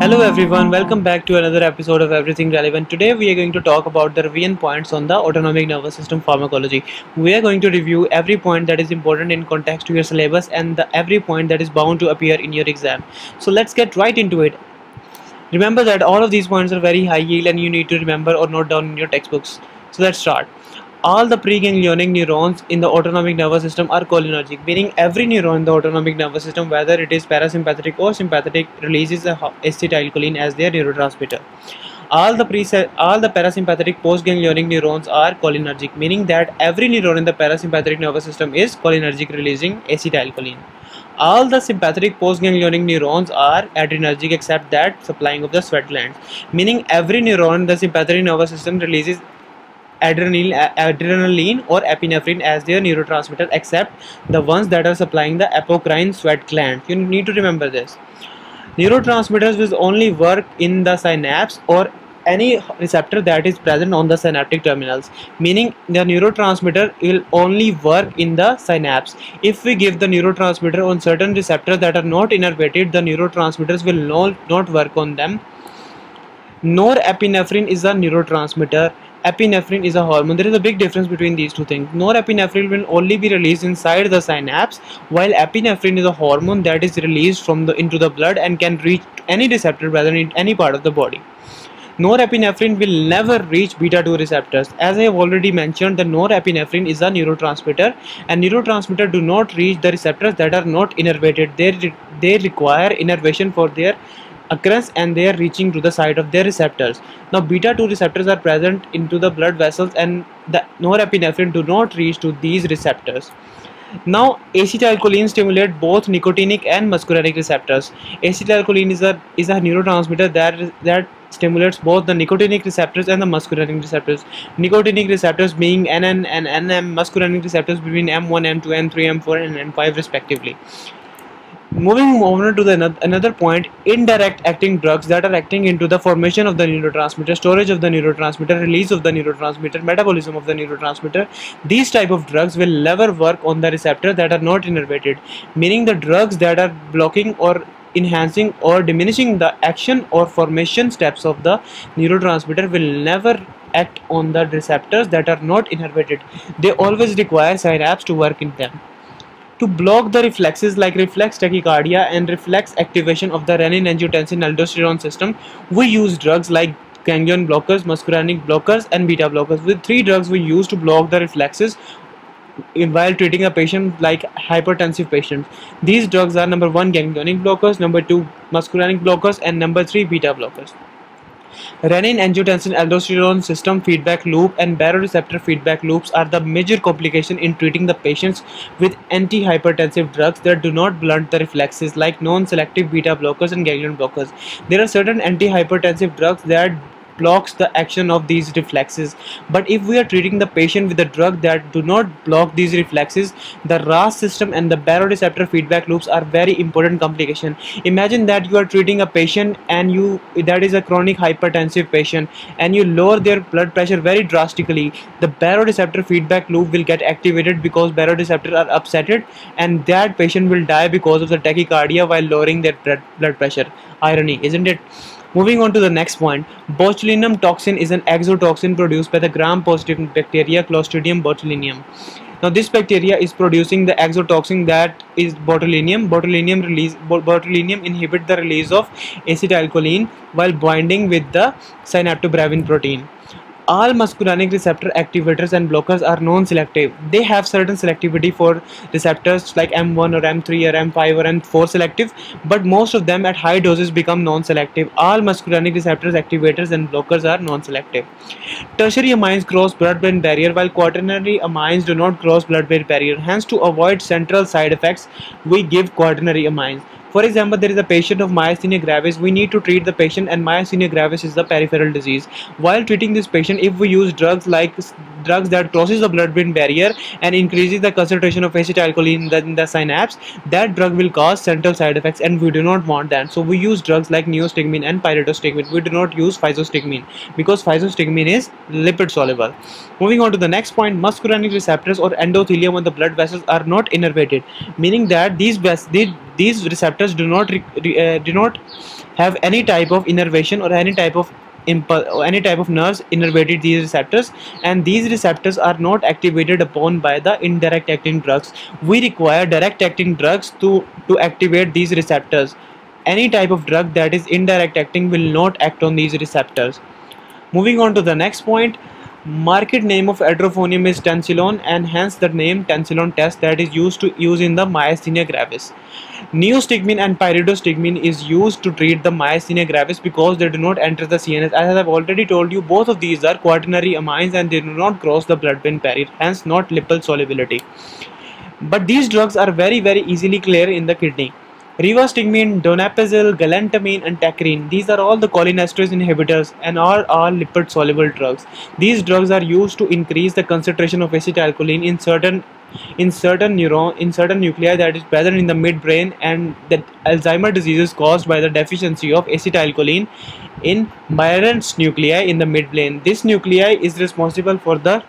Hello everyone, welcome back to another episode of Everything Relevant. Today we are going to talk about the revision points on the autonomic nervous system pharmacology. We are going to review every point that is important in context to your syllabus and every point that is bound to appear in your exam. So let's get right into it. Remember that all of these points are very high yield and you need to remember or note down in your textbooks. So let's start. All the preganglionic neurons in the autonomic nervous system are cholinergic, meaning every neuron in the autonomic nervous system, whether it is parasympathetic or sympathetic, releases acetylcholine as their neurotransmitter. All the parasympathetic postganglionic neurons are cholinergic, meaning that every neuron in the parasympathetic nervous system is cholinergic, releasing acetylcholine. All the sympathetic postganglionic neurons are adrenergic except that supplying of the sweat glands, meaning every neuron in the sympathetic nervous system releases adrenaline or epinephrine as their neurotransmitter except the ones that are supplying the apocrine sweat gland. You need to remember this. Neurotransmitters will only work in the synapse or any receptor that is present on the synaptic terminals, meaning the neurotransmitter will only work in the synapse. If we give the neurotransmitter on certain receptors that are not innervated, the neurotransmitters will not work on them. Norepinephrine is a neurotransmitter. Epinephrine is a hormone. There is a big difference between these two things. Norepinephrine will only be released inside the synapse, while epinephrine is a hormone that is released into the blood and can reach any receptor rather in any part of the body. Norepinephrine will never reach beta-2 receptors. As I have already mentioned, the norepinephrine is a neurotransmitter, and neurotransmitters do not reach the receptors that are not innervated. They require innervation for their occurrence and they are reaching to the site of their receptors. Now beta-2 receptors are present into the blood vessels and the norepinephrine do not reach to these receptors. Now acetylcholine stimulates both nicotinic and muscarinic receptors. Acetylcholine is a neurotransmitter that stimulates both the nicotinic receptors and the muscarinic receptors. Nicotinic receptors being NN and NM, muscarinic receptors between M1, M2, M3, M4 and M5 respectively. Moving on to another point, indirect acting drugs that are acting into the formation of the neurotransmitter, storage of the neurotransmitter, release of the neurotransmitter, metabolism of the neurotransmitter. These type of drugs will never work on the receptor that are not innervated, meaning the drugs that are blocking or enhancing or diminishing the action or formation steps of the neurotransmitter will never act on the receptors that are not innervated. They always require synapse to work in them. To block the reflexes like reflex tachycardia and reflex activation of the renin-angiotensin-aldosterone system, we use drugs like ganglion blockers, muscarinic blockers and beta blockers. With three drugs we use to block the reflexes while treating a patient like hypertensive patients. These drugs are number 1 ganglionic blockers, number 2 muscarinic blockers and number 3 beta blockers. Renin-angiotensin-aldosterone system feedback loop and baroreceptor feedback loops are the major complication in treating the patients with antihypertensive drugs that do not blunt the reflexes like non-selective beta blockers and ganglion blockers. There are certain antihypertensive drugs that blocks the action of these reflexes, but if we are treating the patient with a drug that do not block these reflexes, the RAS system and the baroreceptor feedback loops are very important complication. Imagine that you are treating a patient and that is a chronic hypertensive patient and you lower their blood pressure very drastically. The baroreceptor feedback loop will get activated because baroreceptors are upsetted and that patient will die because of the tachycardia while lowering their blood pressure. Irony, isn't it? Moving on to the next point, botulinum toxin is an exotoxin produced by the gram-positive bacteria Clostridium botulinum. Now this bacteria is producing the exotoxin that is botulinum. Botulinum inhibits the release of acetylcholine while binding with the synaptobravin protein. All muscarinic receptor activators and blockers are non-selective. They have certain selectivity for receptors like M1 or M3 or M5 or M4 selective, but most of them at high doses become non-selective. All muscarinic receptors activators and blockers are non-selective. Tertiary amines cross blood-brain barrier while quaternary amines do not cross blood-brain barrier. Hence, to avoid central side effects, we give quaternary amines. For example, there is a patient of myasthenia gravis. We need to treat the patient and myasthenia gravis is the peripheral disease. While treating this patient, if we use drugs that crosses the blood-brain barrier and increases the concentration of acetylcholine in the synapse, that drug will cause central side effects and we do not want that. So we use drugs like neostigmine and pyridostigmine. We do not use physostigmine because physostigmine is lipid soluble. Moving on to the next point, muscarinic receptors or endothelium on the blood vessels are not innervated, meaning that these these receptors do not have any type of innervation or any type of impulse or any type of nerves innervated these receptors, and these receptors are not activated upon by the indirect acting drugs. We require direct acting drugs to activate these receptors. Any type of drug that is indirect acting will not act on these receptors. Moving on to the next point, market name of edrophonium is tensilon, and hence the name tensilon test that is used in the myasthenia gravis. Neostigmine and pyridostigmine is used to treat the myasthenia gravis because they do not enter the CNS. As I have already told you, both of these are quaternary amines and they do not cross the blood-brain barrier, hence not lipid solubility. But these drugs are very easily clear in the kidney. Rivastigmine, donepezil, galantamine and tacrine, these are all the cholinesterase inhibitors and are all lipid soluble drugs. These drugs are used to increase the concentration of acetylcholine in certain nuclei that is present in the midbrain, and that Alzheimer's disease is caused by the deficiency of acetylcholine in Myers nuclei in the midbrain. This nuclei is responsible for the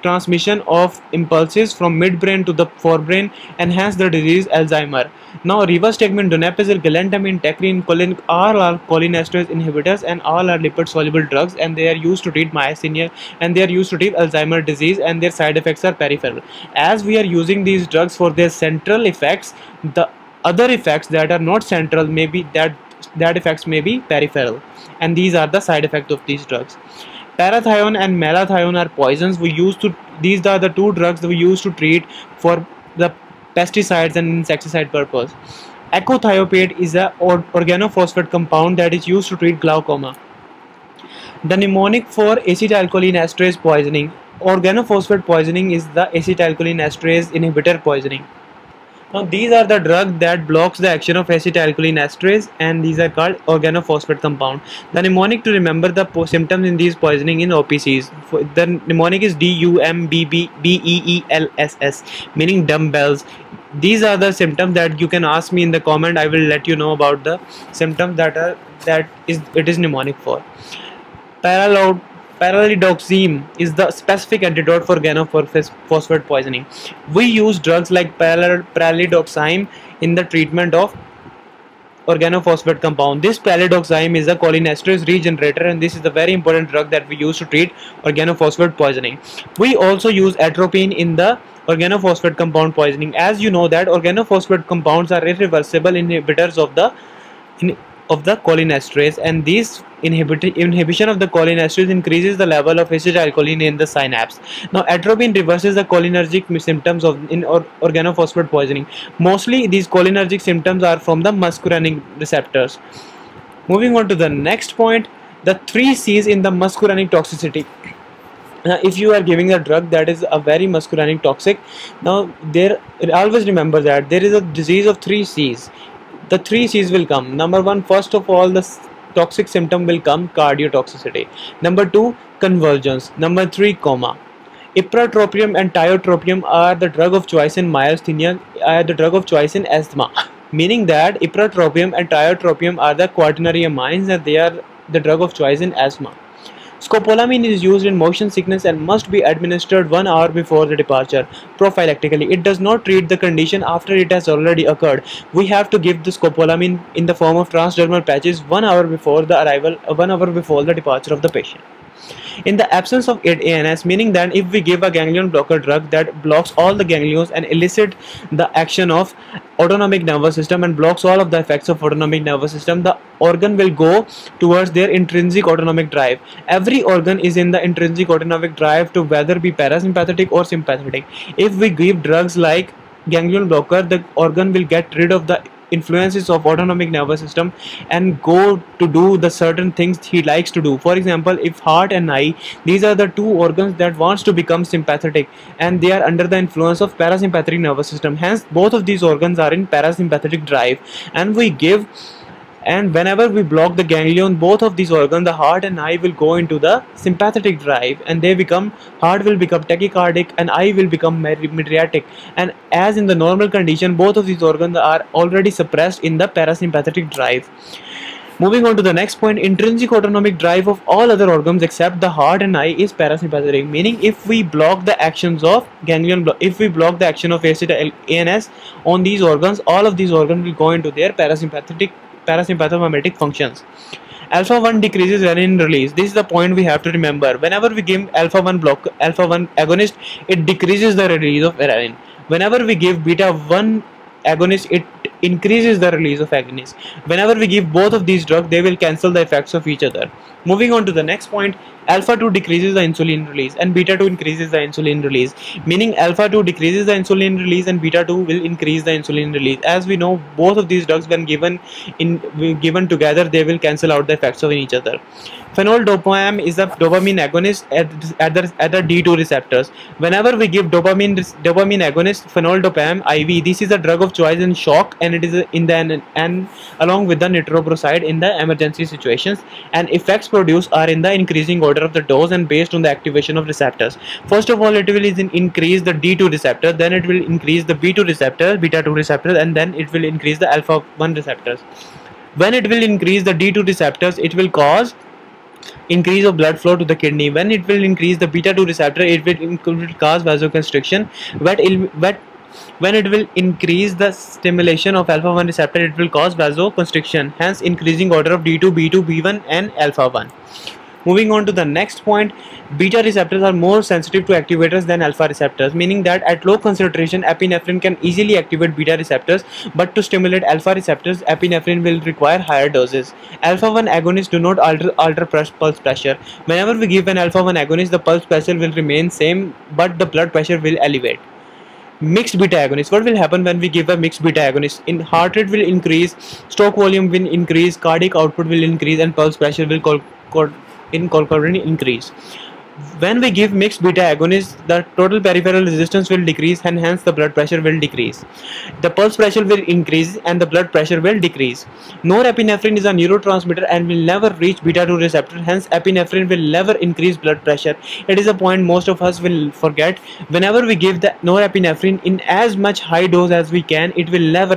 transmission of impulses from midbrain to the forebrain, and hence the disease Alzheimer. Now rivastigmine, donepezil, galantamine, tacrine, all are cholinesterase inhibitors and all are lipid soluble drugs, and they are used to treat myasthenia and they are used to treat Alzheimer's disease, and their side effects are peripheral. As we are using these drugs for their central effects, the other effects that are not central may be that effects may be peripheral, and these are the side effects of these drugs. Parathion and malathion are poisons. These are the two drugs that we use to treat for the pesticides and insecticide purpose. Ecothiopate is a organophosphate compound that is used to treat glaucoma. The mnemonic for acetylcholinesterase poisoning. Organophosphate poisoning is the acetylcholinesterase inhibitor poisoning. Now these are the drugs that blocks the action of acetylcholinesterase, and these are called organophosphate compound. The mnemonic to remember the symptoms in these poisoning in OPCs. The mnemonic is DUMBBEELSS, meaning dumbbells. These are the symptoms that you can ask me in the comment. I will let you know about the symptoms it is mnemonic for. Paralidoxime is the specific antidote for organophosphate poisoning. We use drugs like paralidoxime in the treatment of organophosphate compound. This paralidoxime is a cholinesterase regenerator, and this is a very important drug that we use to treat organophosphate poisoning. We also use atropine in the organophosphate compound poisoning. As you know that organophosphate compounds are irreversible inhibitors of the cholinesterase, and this inhibition of the cholinesterase increases the level of acetylcholine in the synapse. Now atropine reverses the cholinergic symptoms in organophosphate poisoning. Mostly these cholinergic symptoms are from the muscarinic receptors. Moving on to the next point, the 3 C's in the muscarinic toxicity. Now if you are giving a drug that is a very muscarinic toxic, now always remember that there is a disease of 3 C's. The 3 C's will come. Number 1, first of all, the toxic symptom will come cardiotoxicity. Number 2, convulsions. Number 3, coma. Ipratropium and tiotropium are the drug of choice in myasthenia, the drug of choice in asthma. Meaning that ipratropium and tiotropium are the quaternary amines, and they are the drug of choice in asthma. Scopolamine is used in motion sickness and must be administered 1 hour before the departure, prophylactically. It does not treat the condition after it has already occurred. We have to give the scopolamine in the form of transdermal patches 1 hour before the arrival, 1 hour before the departure of the patient. In the absence of ANS, meaning that if we give a ganglion blocker drug that blocks all the ganglions and elicit the action of autonomic nervous system and blocks all of the effects of autonomic nervous system, the organ will go towards their intrinsic autonomic drive. Every organ is in the intrinsic autonomic drive to whether be parasympathetic or sympathetic. If we give drugs like ganglion blocker, the organ will get rid of the influences of autonomic nervous system and go to do the certain things he likes to do. For example, if heart and eye, these are the 2 organs that wants to become sympathetic, and they are under the influence of parasympathetic nervous system. Hence both of these organs are in parasympathetic drive, and whenever we block the ganglion, both of these organs, the heart and eye, will go into the sympathetic drive, and heart will become tachycardic and eye will become mydriatic. And as in the normal condition, both of these organs are already suppressed in the parasympathetic drive. Moving on to the next point, intrinsic autonomic drive of all other organs except the heart and eye is parasympathetic. Meaning, if we block the actions of if we block the action of ANS on these organs, all of these organs will go into their parasympathomimetic functions. Alpha 1 decreases renin release. This is the point we have to remember. Whenever we give alpha 1 agonist, it decreases the release of renin. Whenever we give beta 1 agonist, it increases the release of agonist. Whenever we give both of these drugs, they will cancel the effects of each other. Moving on to the next point, alpha 2 decreases the insulin release and beta 2 increases the insulin release. Meaning alpha 2 decreases the insulin release and beta 2 will increase the insulin release. As we know, both of these drugs when given together, they will cancel out the effects of each other. Phenol-dopamine is a dopamine agonist at the D2 receptors. Whenever we give dopamine agonist, phenol-dopamine IV, this is a drug of choice in shock, and it is along with the nitroprusside in the emergency situations, and effects produced are in the increasing order of the dose and based on the activation of receptors. First of all, it will increase the D2 receptor, then it will increase the B2 receptor, beta 2 receptors, and then it will increase the alpha 1 receptors. When it will increase the D2 receptors, it will cause increase of blood flow to the kidney. When it will increase the beta 2 receptor, it will cause vasoconstriction. When it will increase the stimulation of alpha 1 receptor, it will cause vasoconstriction, hence increasing order of D2, B2, B1 and alpha 1. Moving on to the next point, beta receptors are more sensitive to activators than alpha receptors, meaning that at low concentration, epinephrine can easily activate beta receptors, but to stimulate alpha receptors, epinephrine will require higher doses. Alpha 1 agonists do not alter pulse pressure. Whenever we give an alpha 1 agonist, the pulse pressure will remain same, but the blood pressure will elevate. Mixed beta agonist. What will happen when we give a mixed beta agonist? In heart rate will increase, stroke volume will increase, cardiac output will increase, and pulse pressure will concurrently increase. When we give mixed beta agonists, the total peripheral resistance will decrease and hence the blood pressure will decrease. The pulse pressure will increase and the blood pressure will decrease. Norepinephrine is a neurotransmitter and will never reach beta 2 receptor, hence epinephrine will never increase blood pressure. It is a point most of us will forget. Whenever we give the norepinephrine in as much high dose as we can, it will never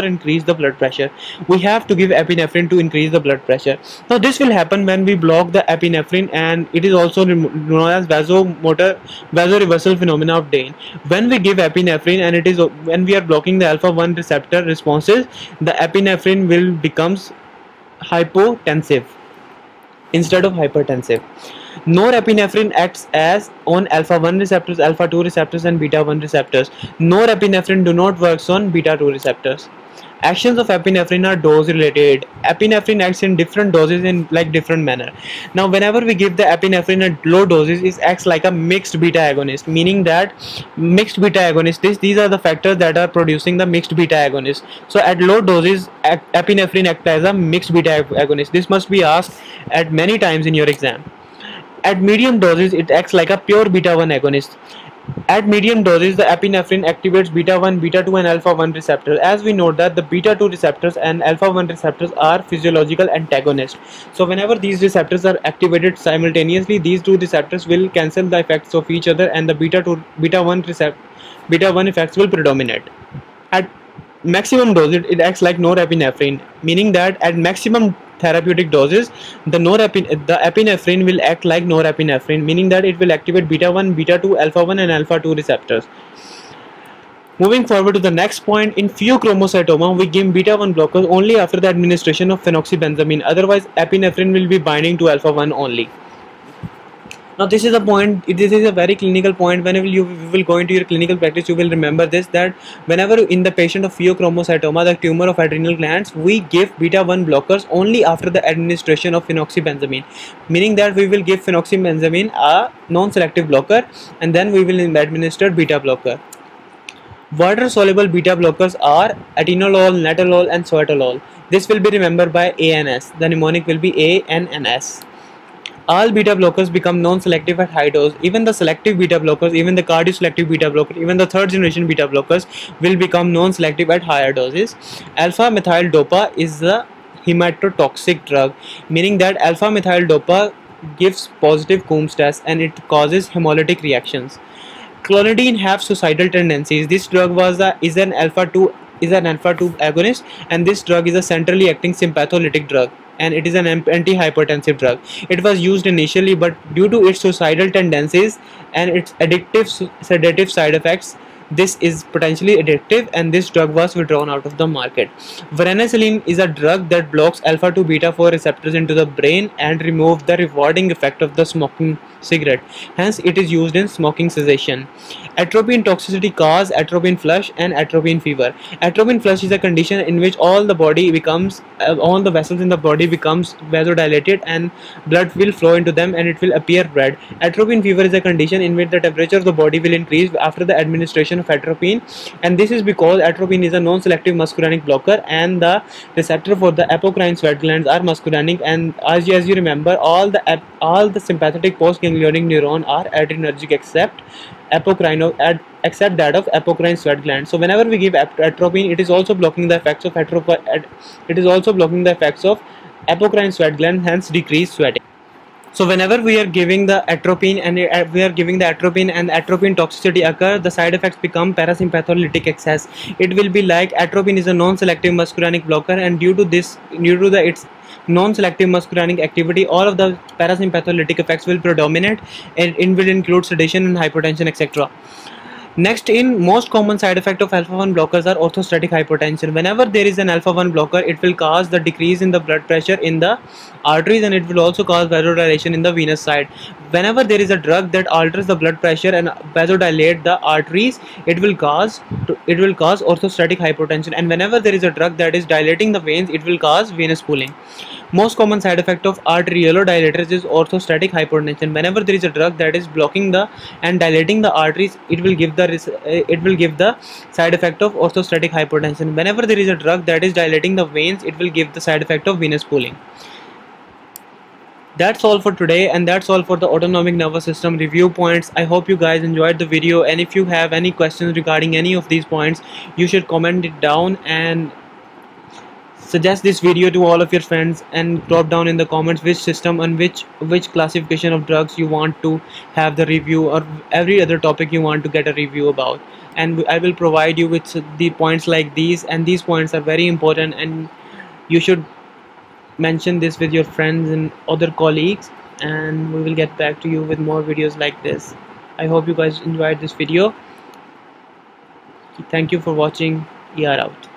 increase the blood pressure. We have to give epinephrine to increase the blood pressure. Now this will happen when we block the epinephrine, and it is also known as vasoreversal phenomena of Dane. When we give epinephrine and it is when we are blocking the alpha 1 receptor responses, the epinephrine will becomes hypotensive instead of hypertensive. Norepinephrine acts as on alpha 1 receptors, alpha 2 receptors and beta 1 receptors. Norepinephrine do not works on beta 2 receptors. Actions of epinephrine are dose related. Epinephrine acts in different doses in different manner. Now whenever we give the epinephrine at low doses, it acts like a mixed beta agonist, meaning that mixed beta agonist, these are the factors that are producing the mixed beta agonist. So at low doses, epinephrine acts as a mixed beta agonist. This must be asked at many times in your exam. At medium doses, it acts like a pure beta 1 agonist. At medium doses, the epinephrine activates beta 1, beta 2 and alpha 1 receptors. As we know that the beta 2 receptors and alpha 1 receptors are physiological antagonists. So whenever these receptors are activated simultaneously, these two receptors will cancel the effects of each other and the beta 1 effects will predominate. At maximum dose, it acts like norepinephrine, meaning that at maximum therapeutic doses, the epinephrine will act like norepinephrine, meaning that it will activate beta 1, beta 2, alpha 1 and alpha 2 receptors. Moving forward to the next point, in PHEOCHROMOCYTOMA, we give beta 1 blockers only after the administration of PHENOXYBENZAMINE, otherwise epinephrine will be binding to alpha 1 only. Now this is a point, this is a very clinical point. Whenever you will go into your clinical practice, you will remember this, that whenever in the patient of pheochromocytoma, the tumor of adrenal glands, we give beta 1 blockers only after the administration of PHENOXYBENZAMINE, meaning that we will give PHENOXYBENZAMINE a non-selective blocker and then we will administer beta blocker. Water soluble beta blockers are atenolol, natalol and sotalol. This will be remembered by ANS. The mnemonic will be ANNS. All beta blockers become non-selective at high dose. Even the selective beta blockers, even the cardioselective beta blocker, even the third generation beta blockers will become non-selective at higher doses. Alpha methyl dopa is a hematotoxic drug, meaning that alpha methyl dopa gives positive Coombs test and it causes hemolytic reactions. Clonidine have suicidal tendencies. This drug is an alpha 2 agonist, and this drug is a centrally acting sympatholytic drug. and it is an antihypertensive drug. It was used initially, but due to its suicidal tendencies and its addictive sedative side effects, this is potentially addictive, and this drug was withdrawn out of the market. Varenicline is a drug that blocks alpha to beta 4 receptors into the brain and remove the rewarding effect of the smoking cigarette. Hence, it is used in smoking cessation. Atropine toxicity cause atropine flush and atropine fever. Atropine flush is a condition in which all the vessels in the body becomes vasodilated and blood will flow into them and it will appear red. Atropine fever is a condition in which the temperature of the body will increase after the administration of atropine, and this is because atropine is a non-selective muscarinic blocker and the receptor for the apocrine sweat glands are muscarinic, and as you remember, all the sympathetic postganglionic neuron are adrenergic except that of apocrine sweat gland. So whenever we give atropine, it is also blocking the effects of apocrine sweat gland, hence decreased sweating. So whenever we are giving the atropine and atropine toxicity occur, the side effects become parasympathetic excess. It will be like atropine is a non-selective muscarinic blocker, and due to its non-selective muscarinic activity, all of the parasympathetic effects will predominate, and it will include sedation and hypertension, etc. Next, in most common side effect of alpha-1 blockers are orthostatic hypotension. Whenever there is an alpha-1 blocker, it will cause the decrease in the blood pressure in the arteries, and it will also cause vasodilation in the venous side. Whenever there is a drug that alters the blood pressure and vasodilate the arteries, it will cause orthostatic hypotension, and whenever there is a drug that is dilating the veins, it will cause venous pooling. Most common side effect of arteriolodilators is orthostatic hypotension. Whenever there is a drug that is blocking and dilating the arteries, it will give the side effect of orthostatic hypotension. Whenever there is a drug that is dilating the veins, it will give the side effect of venous pooling. That's all for today, and that's all for the autonomic nervous system review points. I hope you guys enjoyed the video, and if you have any questions regarding any of these points, you should comment it down and suggest this video to all of your friends, and drop down in the comments which system and which classification of drugs you want to have the review, or every other topic you want to get a review about, and I will provide you with the points like these, and these points are very important, and you should mention this with your friends and other colleagues, and we will get back to you with more videos like this. I hope you guys enjoyed this video. Thank you for watching. We are out.